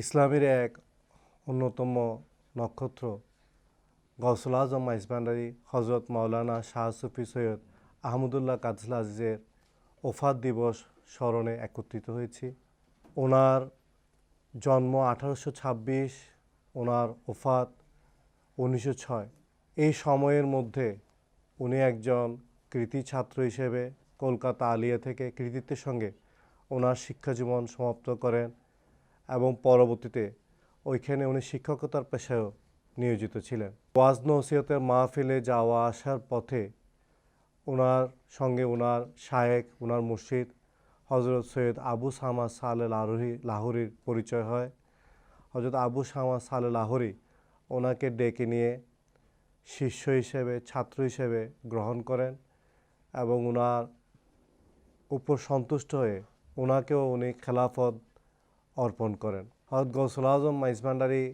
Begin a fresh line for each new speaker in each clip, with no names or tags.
ইসলামের এক অন্যতম নক্ষত্র গৌসুল আজম মাইজভান্ডারী হজরত মাওলানা শাহ সুফি সৈয়দ আহমদুল্লাহ কাদসিল আজিজের ওফাত দিবস স্মরণে একত্রিত হয়েছি। ওনার জন্ম 1826, ওনার ওফাত 1906। এই সময়ের মধ্যে উনি একজন কৃতি ছাত্র হিসেবে কলকাতা আলিয়া থেকে কৃতিত্বের সঙ্গে ওনার শিক্ষাজীবন সমাপ্ত করেন এবং পরবর্তীতে ওইখানে উনি শিক্ষকতার পেশায়ও নিয়োজিত ছিলেন। ওয়াজ নসিহতের মাহফিলে যাওয়া আসার পথে ওনার সঙ্গে ওনার শায়েখ, ওনার মুর্শিদ হজরত সৈয়দ আবু সামা সালে লাহোরির পরিচয় হয়। হজরত আবু সামা সালে লাহোরি ওনাকে ডেকে নিয়ে শিষ্য হিসেবে, ছাত্র হিসেবে গ্রহণ করেন এবং ওনার উপর সন্তুষ্ট হয়ে ওনাকেও উনি খেলাফত অর্পণ করেন। হজরত গৌসুল আজম মাইজভান্ডারী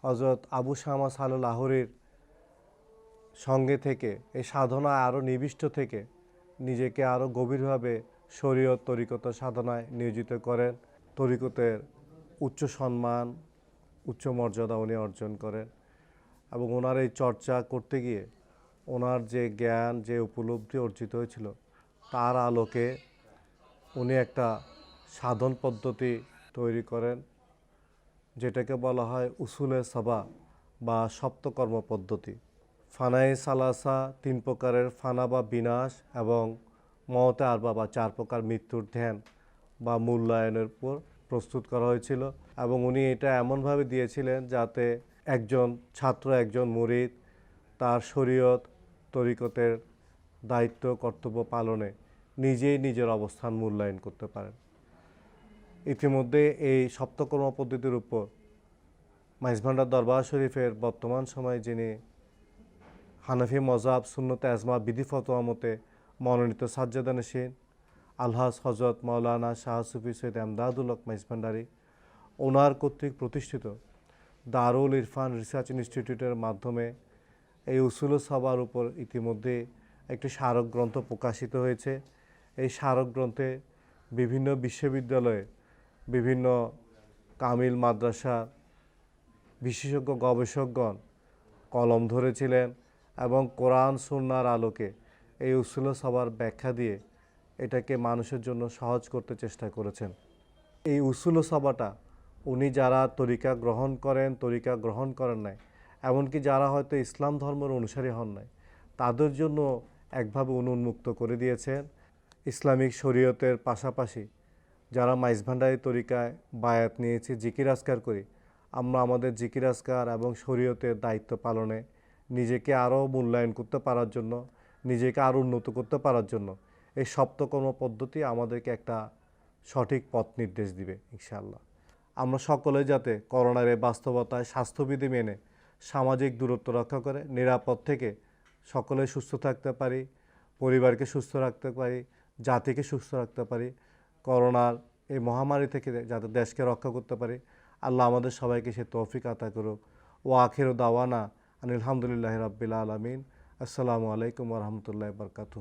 হজরত আবু সামা সালে লাহোরির সঙ্গে থেকে এই সাধনায় আরও নিবিষ্ট থেকে নিজেকে আরও গভীরভাবে শরীয়ত তরিকত সাধনায় নিয়োজিত করেন। তরিকতের উচ্চ সম্মান, উচ্চ মর্যাদা উনি অর্জন করেন এবং ওনার এই চর্চা করতে গিয়ে ওনার যে জ্ঞান, যে উপলব্ধি অর্জিত হয়েছিল তার আলোকে উনি একটা সাধন পদ্ধতি তৈরি করেন, যেটাকে বলা হয় উসুলে সাবা বা সপ্তকর্ম পদ্ধতি। ফানায়ে সালাসা 3 প্রকারের ফানা বা বিনাশ এবং মওতে আরবা বা 4 প্রকার মৃত্যুর ধ্যান বা মূল্যায়নের উপর প্রস্তুত করা হয়েছিল এবং উনি এটা এমনভাবে দিয়েছিলেন যাতে একজন ছাত্র, একজন মুরিদ তার শরীয়ত তরিকতের দায়িত্ব কর্তব্য পালনে নিজেই নিজের অবস্থান মূল্যায়ন করতে পারেন। ইতিমধ্যে এই সপ্তকর্ম পদ্ধতির উপর মাইজভান্ডার দরবার শরীফের বর্তমান সময়ে যিনি হানাফি মজাব সুন্নতে আজমা বিধি ফতোয়া মতে মনোনীত সাজ্জাদানশীন আলহাজ হজরত মাওলানা শাহ সুফি সৈয়দ এমদাদুল হক মাইজভান্ডারী, ওনার কর্তৃক প্রতিষ্ঠিত দারুল ইরফান রিসার্চ ইনস্টিটিউটের মাধ্যমে এই উসুল সবার উপর ইতিমধ্যে একটি স্মারক গ্রন্থ প্রকাশিত হয়েছে। এই স্মারক গ্রন্থে বিভিন্ন বিশ্ববিদ্যালয়ে, বিভিন্ন কামিল মাদ্রাসা বিশেষজ্ঞ গবেষকগণ কলম ধরেছিলেন এবং কোরআন সুন্নাহর আলোকে এই উসুল সবার ব্যাখ্যা দিয়ে এটাকে মানুষের জন্য সহজ করতে চেষ্টা করেছেন। এই উসুল সবাটা উনি যারা তরিকা গ্রহণ করেন নাই, এমনকি যারা হয়তো ইসলাম ধর্মের অনুসারী হন নাই, তাদের জন্য একভাবে উন্মুক্ত করে দিয়েছেন। ইসলামিক শরীয়তের পাশাপাশি যারা মাইজভান্ডারী তরিকায় বায়াত নিয়েছে, জিকির আজকার করি, আমরা আমাদের জিকির আজকার এবং শরীয়তের দায়িত্ব পালনে নিজেকে আরও মূল্যায়ন করতে পারার জন্য, নিজেকে আরও উন্নত করতে পারার জন্য এই সপ্তকর্ম পদ্ধতি আমাদেরকে একটা সঠিক পথ নির্দেশ দিবে ইনশাআল্লাহ। আমরা সকলে যাতে করোনার এই বাস্তবতায় স্বাস্থ্যবিধি মেনে সামাজিক দূরত্ব রক্ষা করে নিরাপদ থেকে সকলে সুস্থ থাকতে পারি, পরিবারকে সুস্থ রাখতে পারি, জাতিকে সুস্থ রাখতে পারি, করোনার এই মহামারী থেকে যাতে দেশকে রক্ষা করতে পারি, আল্লাহ আমাদের সবাইকে সে তৌফিক আতা করুক। ও আখিরু দাওয়ানা আলহামদুলিল্লাহি রাব্বিল আলামিন। আসসালামু আলাইকুম ওয়া রাহমাতুল্লাহি ওয়া বারাকাতুহু।